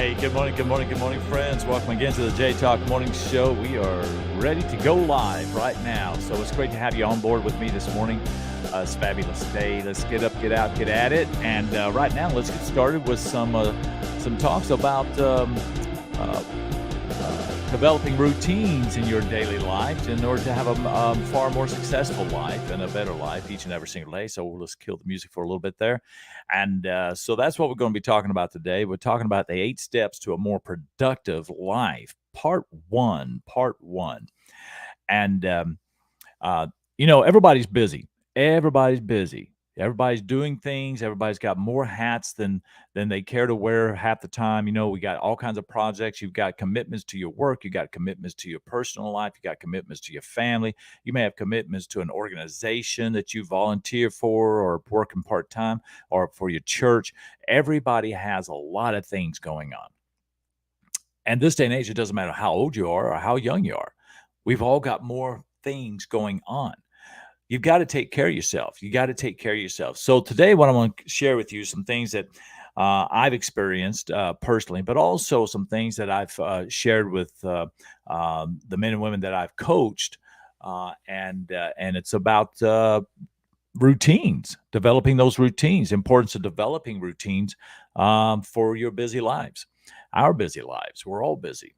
Hey, good morning, friends. Welcome again to the J Talk Morning Show. We are ready to go live right now. So it's great to have you on board with me this morning. It's a fabulous day. Let's get up, get out, get at it. And right now, let's get started with some talks about developing routines in your daily life in order to have a far more successful life and a better life each and every single day. So let's kill the music for a little bit there. And so that's what we're going to be talking about today. We're talking about the 8 steps to a more productive life, part one. And everybody's busy. Everybody's busy. Everybody's doing things. Everybody's got more hats than they care to wear half the time. We got all kinds of projects. You've got commitments to your work. You got commitments to your personal life. You got commitments to your family. You may have commitments to an organization that you volunteer for or working part-time or for your church. Everybody has a lot of things going on. And this day and age, it doesn't matter how old you are or how young you are. We've all got more things going on. You've got to take care of yourself. You got to take care of yourself. So today, what I want to share with you some things that I've experienced personally, but also some things that I've shared with the men and women that I've coached, and it's about routines, developing those routines, importance of developing routines for your busy lives, our busy lives. We're all busy.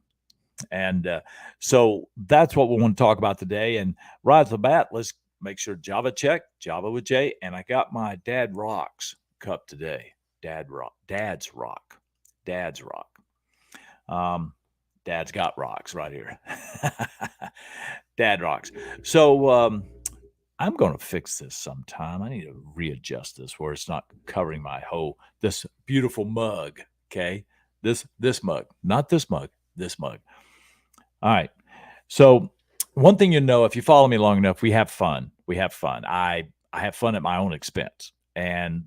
And so that's what we want to talk about today. And right off the bat, let's make sure Java check, Java with J. And I got my Dad Rocks cup today. Dad's Rock. Dad's got rocks right here. Dad Rocks. So I'm going to fix this sometime. I need to readjust this where it's not covering this beautiful mug. Okay. This mug, not this mug, this mug. All right. So one thing if you follow me long enough, we have fun. I have fun at my own expense, and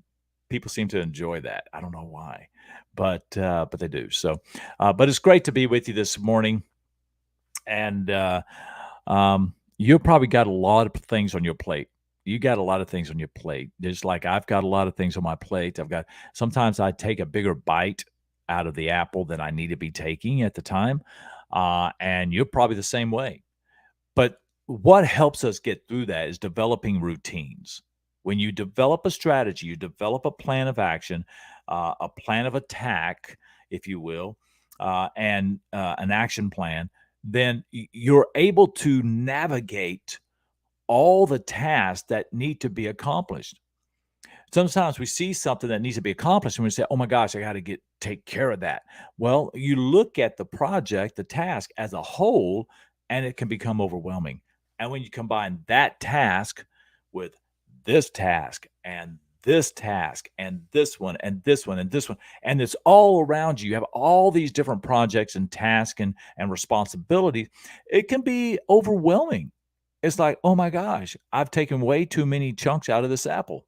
people seem to enjoy that. I don't know why, but they do. So, but it's great to be with you this morning. And you've probably got a lot of things on your plate. You got a lot of things on your plate. Just like I've got a lot of things on my plate. Sometimes I take a bigger bite out of the apple than I need to be taking at the time. And you're probably the same way. But what helps us get through that is developing routines. When you develop a strategy, you develop a plan of action, a plan of attack, if you will, and an action plan, then you're able to navigate all the tasks that need to be accomplished. Sometimes we see something that needs to be accomplished and we say, oh my gosh, I got to take care of that. Well, you look at the project, the task as a whole, and it can become overwhelming. And when you combine that task with this task and this task and this one and this one and this one, and it's all around you have all these different projects and tasks and responsibilities, it can be overwhelming. It's like, oh my gosh, I've taken way too many chunks out of this apple.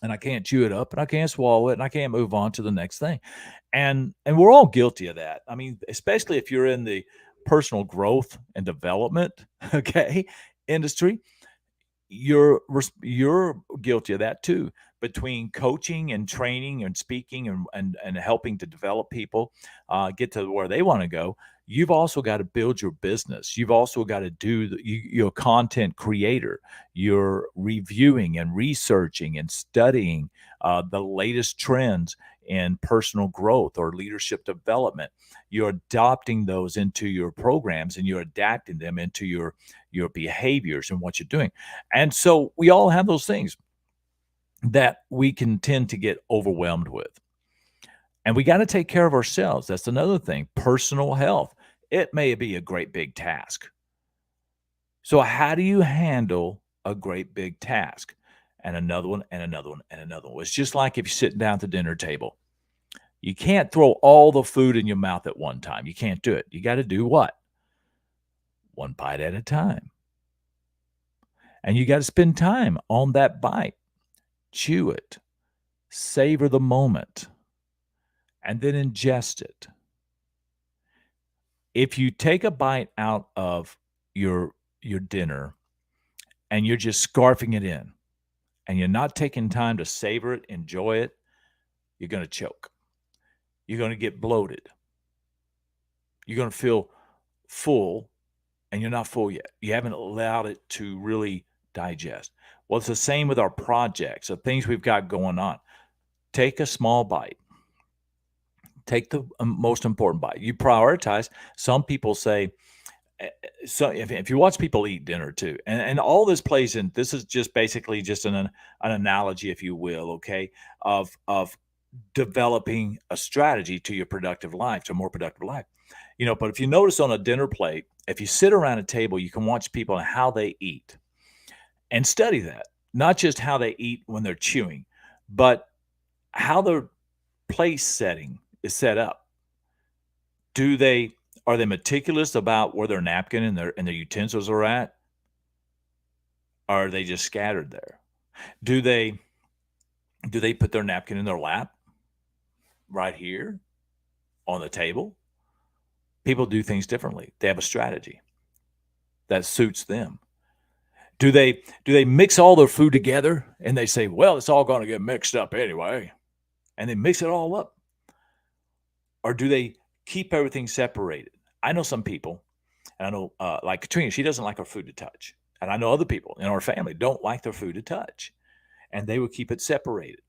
And I can't chew it up and I can't swallow it and I can't move on to the next thing. And we're all guilty of that. I mean, especially if you're in the personal growth and development, industry, you're guilty of that too. Between coaching and training and speaking and helping to develop people get to where they want to go, you've also got to build your business. You've also got to you're a content creator. You're reviewing and researching and studying the latest trends in personal growth or leadership development. You're adopting those into your programs and you're adapting them into your behaviors and what you're doing. And so we all have those things that we can tend to get overwhelmed with. And we got to take care of ourselves. That's another thing. Personal health. It may be a great big task. So how do you handle a great big task? And another one, and another one, and another one. It's just like if you're sitting down at the dinner table. You can't throw all the food in your mouth at one time. You can't do it. You got to do what? One bite at a time. And you got to spend time on that bite. Chew it. Savor the moment. And then ingest it. If you take a bite out of your dinner and you're just scarfing it in and you're not taking time to savor it, enjoy it, you're going to choke. you're going to get bloated. You're going to feel full, and you're not full yet. You haven't allowed it to really digest. Well, it's the same with our projects, the things we've got going on. Take a small bite. Take the most important bite. You prioritize. Some people say, so if you watch people eat dinner too, and all this plays in, this is just basically just an analogy, if you will, okay, of developing a strategy to your productive life, to a more productive life. But if you notice on a dinner plate, if you sit around a table, you can watch people and how they eat and study that, not just how they eat when they're chewing, but how their place setting is set up. Are they meticulous about where their napkin and their utensils are at? Or are they just scattered there? Do they put their napkin in their lap right here on the table? People do things differently. They have a strategy that suits them. Do they mix all their food together and they say, well, it's all going to get mixed up anyway, and they mix it all up? Or do they keep everything separated? I know some people, and I know like Katrina, she doesn't like her food to touch. And I know other people in our family don't like their food to touch, and they would keep it separated.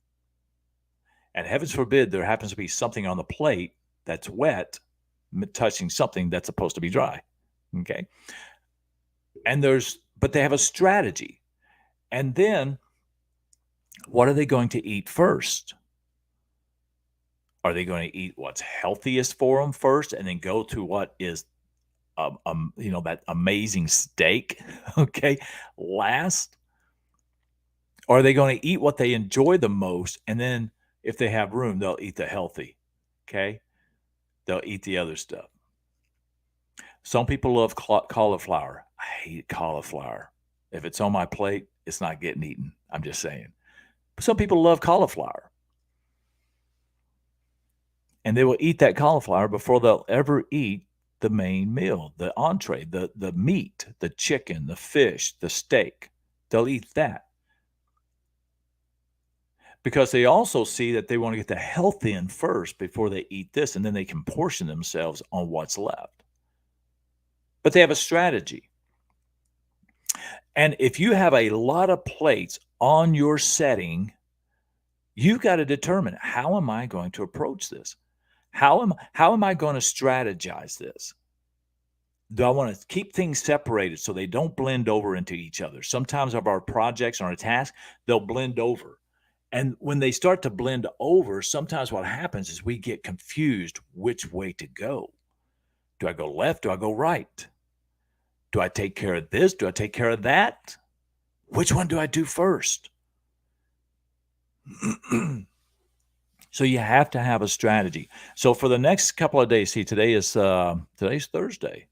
And heavens forbid there happens to be something on the plate that's wet touching something that's supposed to be dry. Okay. But they have a strategy. And then what are they going to eat first? Are they going to eat what's healthiest for them first and then go to what is, that amazing steak, okay, last? Or are they going to eat what they enjoy the most, and then if they have room, they'll eat the healthy, okay? They'll eat the other stuff. Some people love cauliflower. I hate cauliflower. If it's on my plate, it's not getting eaten. I'm just saying. But some people love cauliflower. And they will eat that cauliflower before they'll ever eat the main meal, the entree, the meat, the chicken, the fish, the steak. They'll eat that. Because they also see that they want to get the health in first before they eat this, and then they can portion themselves on what's left. But they have a strategy. And if you have a lot of plates on your setting, you've got to determine, how am I going to approach this? How am I going to strategize this? Do I want to keep things separated so they don't blend over into each other? Sometimes of our projects or our tasks, they'll blend over. And when they start to blend over, sometimes what happens is we get confused which way to go. Do I go left? Do I go right? Do I take care of this? Do I take care of that? Which one do I do first? So you have to have a strategy. So for the next couple of days, see, today's Thursday,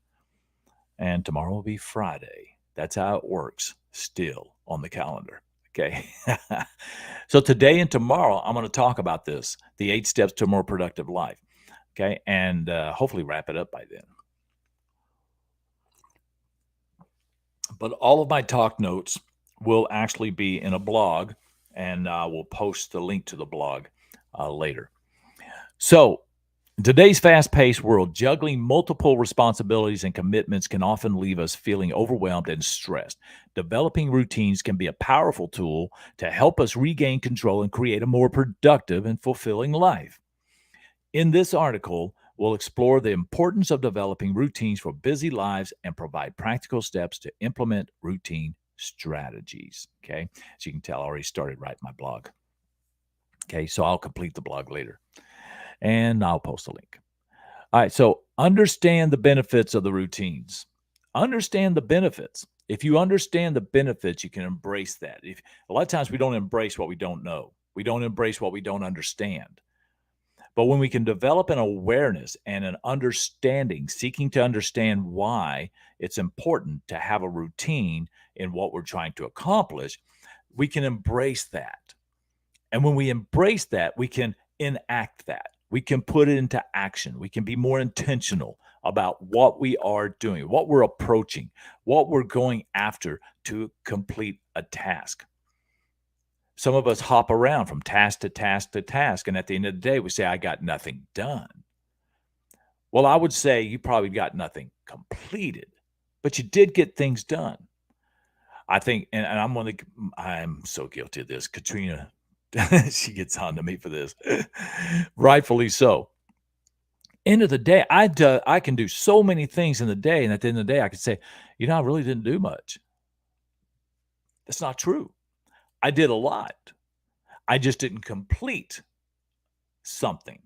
and tomorrow will be Friday. That's how it works still on the calendar. Okay. So today and tomorrow, I'm going to talk about this, the 8 steps to a more productive life. Okay. And hopefully wrap it up by then. But all of my talk notes will actually be in a blog, and I will post the link to the blog later. So in today's fast-paced world, juggling multiple responsibilities and commitments can often leave us feeling overwhelmed and stressed. Developing routines can be a powerful tool to help us regain control and create a more productive and fulfilling life. In this article, we'll explore the importance of developing routines for busy lives and provide practical steps to implement routine strategies. Okay, as you can tell, I already started writing my blog. Okay, so I'll complete the blog later, and I'll post a link. All right, so understand the benefits of the routines. Understand the benefits. If you understand the benefits, you can embrace that. A lot of times we don't embrace what we don't know. We don't embrace what we don't understand. But when we can develop an awareness and an understanding, seeking to understand why it's important to have a routine in what we're trying to accomplish, we can embrace that. And when we embrace that, we can enact that. We can put it into action. We can be more intentional about what we are doing, what we're approaching, what we're going after to complete a task. Some of us hop around from task to task to task, and at the end of the day, we say, I got nothing done. Well, I would say you probably got nothing completed, but you did get things done. I think, and I'm so guilty of this. Katrina, she gets on to me for this, rightfully so. End of the day, I can do so many things in the day, and at the end of the day, I could say, I really didn't do much. That's not true. I did a lot. I just didn't complete something.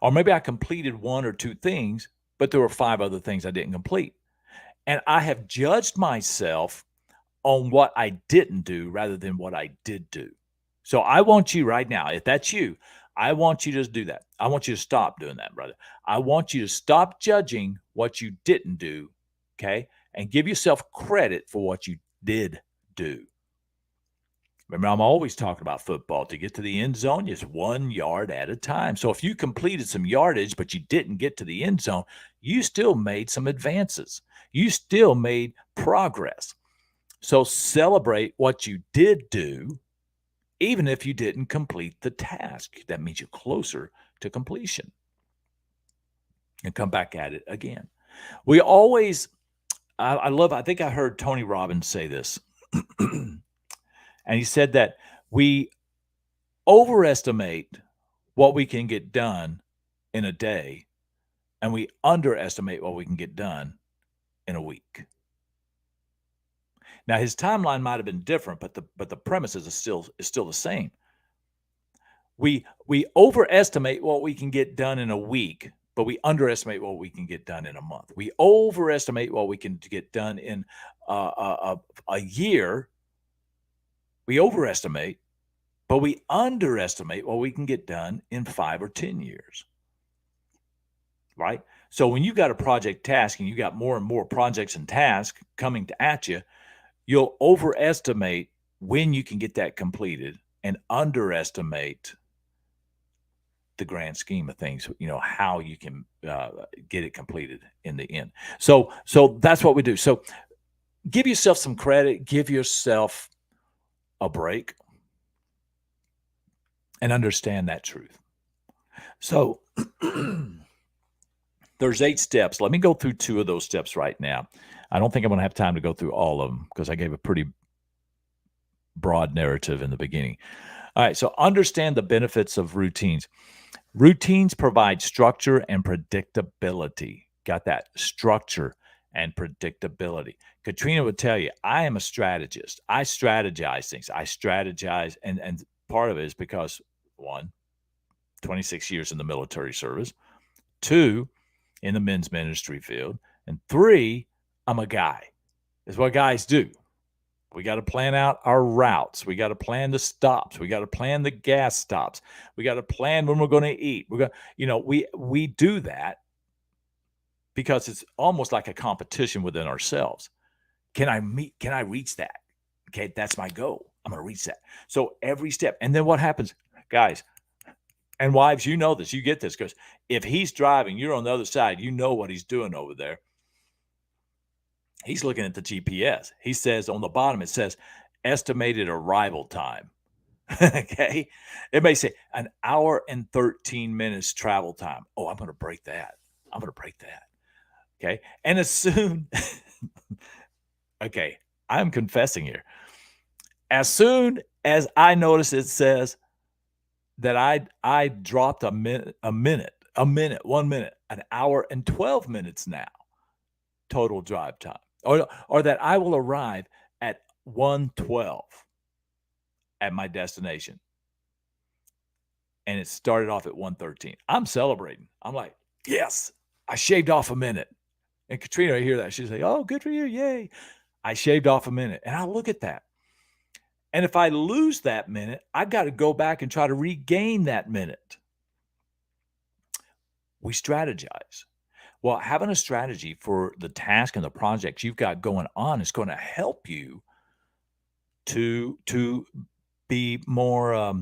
Or maybe I completed one or two things, but there were 5 other things I didn't complete. And I have judged myself on what I didn't do rather than what I did do. So I want you right now, if that's you, I want you to do that. I want you to stop doing that, brother. I want you to stop judging what you didn't do, okay? And give yourself credit for what you did do. Remember, I'm always talking about football. To get to the end zone, it's 1 yard at a time. So if you completed some yardage, but you didn't get to the end zone, you still made some advances. You still made progress. So celebrate what you did do, even if you didn't complete the task. That means you're closer to completion. And come back at it again. We always, I think I heard Tony Robbins say this. And he said that we overestimate what we can get done in a day, and we underestimate what we can get done in a week. Now, his timeline might have been different, but the premises is still the same. We overestimate what we can get done in a week, but we underestimate what we can get done in a month. We overestimate what we can get done in a year. We overestimate, but we underestimate what we can get done in 5 or 10 years, right? So when you got a project task and you got more and more projects and tasks coming at you, you'll overestimate when you can get that completed and underestimate the grand scheme of things, how you can get it completed in the end. So that's what we do. So give yourself some credit, give yourself a break, and understand that truth. So there's 8 steps. Let me go through 2 of those steps right now. I don't think I'm going to have time to go through all of them because I gave a pretty broad narrative in the beginning. All right, so understand the benefits of routines. Routines provide structure and predictability. Got that? Structure and predictability. Katrina would tell you, I am a strategist. I strategize things. I strategize, and part of it is because, 1, 26 years in the military service, 2, in the men's ministry field, and 3, I'm a guy. It's what guys do. We got to plan out our routes. We got to plan the stops. We got to plan the gas stops. We got to plan when we're going to eat. We're going, we do that because it's almost like a competition within ourselves. Can I reach that? Okay, that's my goal. I'm going to reach that. So every step. And then what happens, guys and wives, you know this, you get this, because if he's driving, you're on the other side, you know what he's doing over there. He's looking at the GPS. He says on the bottom, it says estimated arrival time. Okay. It may say an hour and 13 minutes travel time. Oh, I'm going to break that. I'm going to break that. Okay. And as soon, okay, I'm confessing here. As soon as I notice it says that I dropped a minute, 1 minute, an hour and 12 minutes now, total drive time. Or that I will arrive at 1:12 at my destination. And it started off at 1:13. I'm celebrating. I'm like, yes, I shaved off a minute. And Katrina, I hear that. She's like, oh, good for you. Yay. I shaved off a minute. And I look at that. And if I lose that minute, I got to go back and try to regain that minute. We strategize. Well, having a strategy for the task and the projects you've got going on is going to help you to be more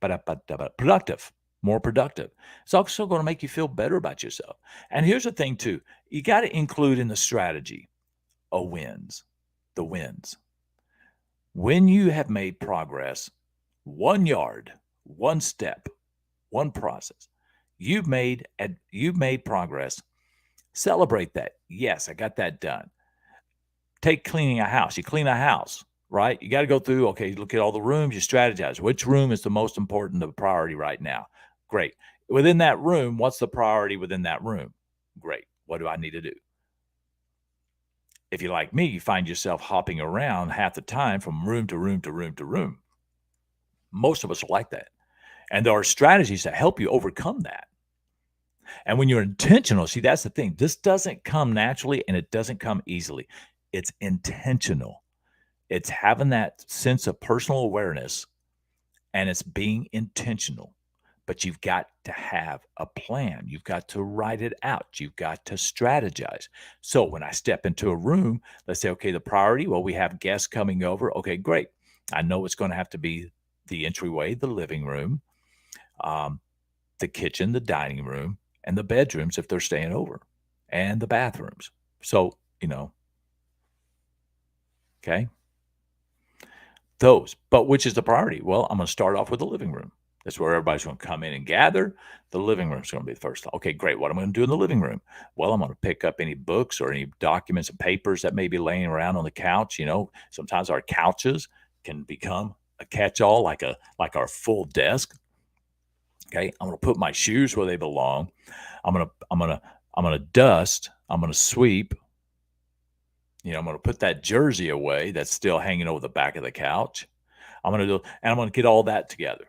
productive, more productive. It's also going to make you feel better about yourself. And here's the thing, too. You got to include in the strategy the wins. When you have made progress, 1 yard, 1 step, one process, you've made progress. Celebrate that. Yes, I got that done. Take cleaning a house. You clean a house, right? You got to go through, okay, look at all the rooms, you strategize. Which room is the most important, the priority right now? Great. Within that room, what's the priority within that room? Great. What do I need to do? If you're like me, you find yourself hopping around half the time from room to room to room to room. Most of us are like that. And there are strategies that help you overcome that. And when you're intentional, see, that's the thing. This doesn't come naturally and it doesn't come easily. It's intentional. It's having that sense of personal awareness and it's being intentional. But you've got to have a plan. You've got to write it out. You've got to strategize. So when I step into a room, let's say, okay, the priority, well, we have guests coming over. Okay, great. I know it's going to have to be the entryway, the living room, the kitchen, the dining room, and the bedrooms if they're staying over, and the bathrooms. So, okay, those. But which is the priority? Well, I'm going to start off with the living room. That's where everybody's going to come in and gather. The living room is going to be the first. Okay, great. What am I going to do in the living room? Well, I'm going to pick up any books or any documents and papers that may be laying around on the couch. Sometimes our couches can become a catch-all, like our full desk. Okay, I'm going to put my shoes where they belong. I'm going to dust. I'm going to sweep. I'm going to put that jersey away that's still hanging over the back of the couch. I'm going to get all that together.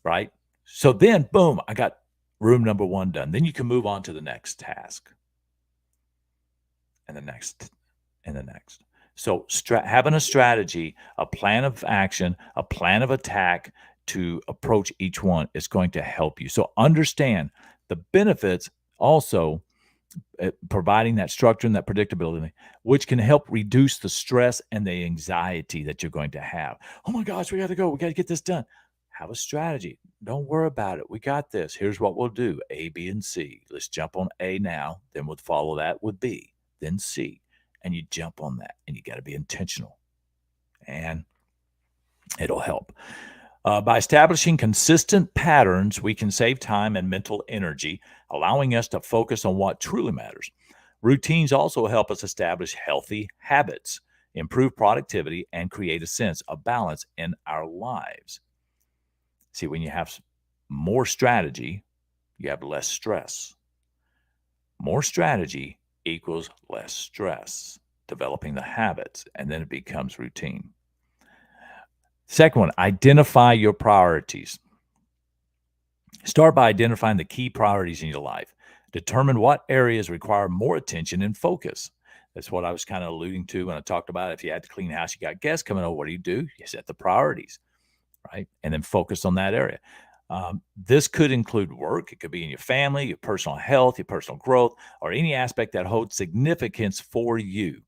Right? So then, boom, I got room number 1 done. Then you can move on to the next task. And the next, and the next. So having a strategy, a plan of action, a plan of attack to approach each one is going to help you. So understand the benefits also providing that structure and that predictability, which can help reduce the stress and the anxiety that you're going to have. Oh my gosh, we got to go. We got to get this done. Have a strategy. Don't worry about it. We got this. Here's what we'll do. A, B, and C. Let's jump on A now. Then we'll follow that with B, then C. And you jump on that. And you got to be intentional. And it'll help. By establishing consistent patterns, we can save time and mental energy, allowing us to focus on what truly matters. Routines also help us establish healthy habits, improve productivity, and create a sense of balance in our lives. See, when you have more strategy, you have less stress. More strategy equals less stress, developing the habits, and then it becomes routine. Second one, identify your priorities. Start by identifying the key priorities in your life. Determine what areas require more attention and focus. That's what I was kind of alluding to when I talked about if you had to clean house, you got guests coming over, what do? You set the priorities. Right? And then focus on that area. This could include work. It could be in your family, your personal health, your personal growth, or any aspect that holds significance for you.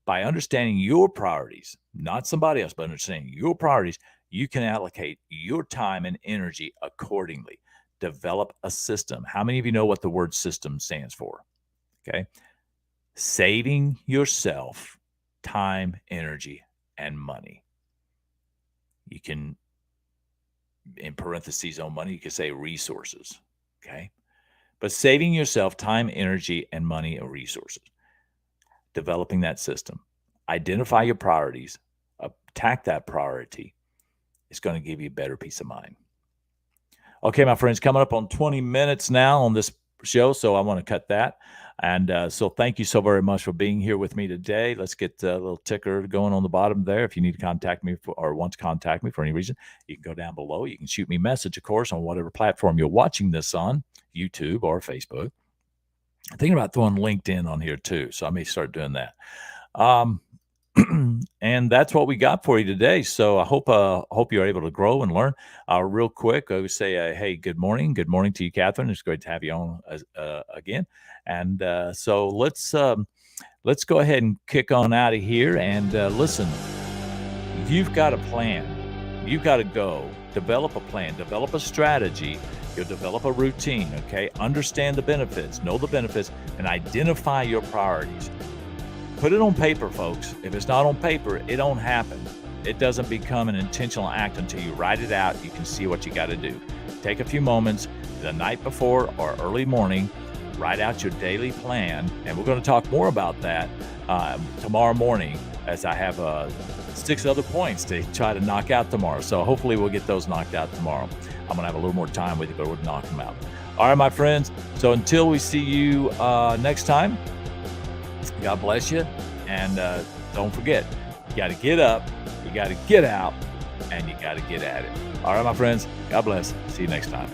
By understanding your priorities, not somebody else, but understanding your priorities, you can allocate your time and energy accordingly. Develop a system. How many of you know what the word system stands for? Okay. Saving yourself time, energy, and money. You can, in parentheses on money, you could say resources, okay? But saving yourself time, energy, and money and resources. Developing that system. Identify your priorities. Attack that priority. It's going to give you a better peace of mind. Okay, my friends, coming up on 20 minutes now on this show, so I want to cut that. And so thank you so very much for being here with me today. Let's get a little ticker going on the bottom there. If you need to contact me or want to contact me for any reason, you can go down below. You can shoot me a message, of course, on whatever platform you're watching this on, YouTube or Facebook. I'm thinking about throwing LinkedIn on here too, so I may start doing that. And that's what we got for you today. So I hope you're able to grow and learn. Real quick, I would say, hey, good morning. Good morning to you, Catherine. It's great to have you on again. And so let's go ahead and kick on out of here. And listen, you've got a plan. You've got to go develop a plan, develop a strategy. You'll develop a routine. Okay, understand the benefits, know the benefits, and identify your priorities. Put it on paper, folks. If it's not on paper, it don't happen. It doesn't become an intentional act until you write it out. You can see what you got to do. Take a few moments the night before or early morning, write out your daily plan. And we're going to talk more about that tomorrow morning, as I have 6 other points to try to knock out tomorrow. So hopefully we'll get those knocked out tomorrow. I'm going to have a little more time with you, but we'll knock them out. All right, my friends. So until we see you next time, God bless you. And don't forget, you got to get up, you got to get out, and you got to get at it. All right, my friends. God bless. See you next time.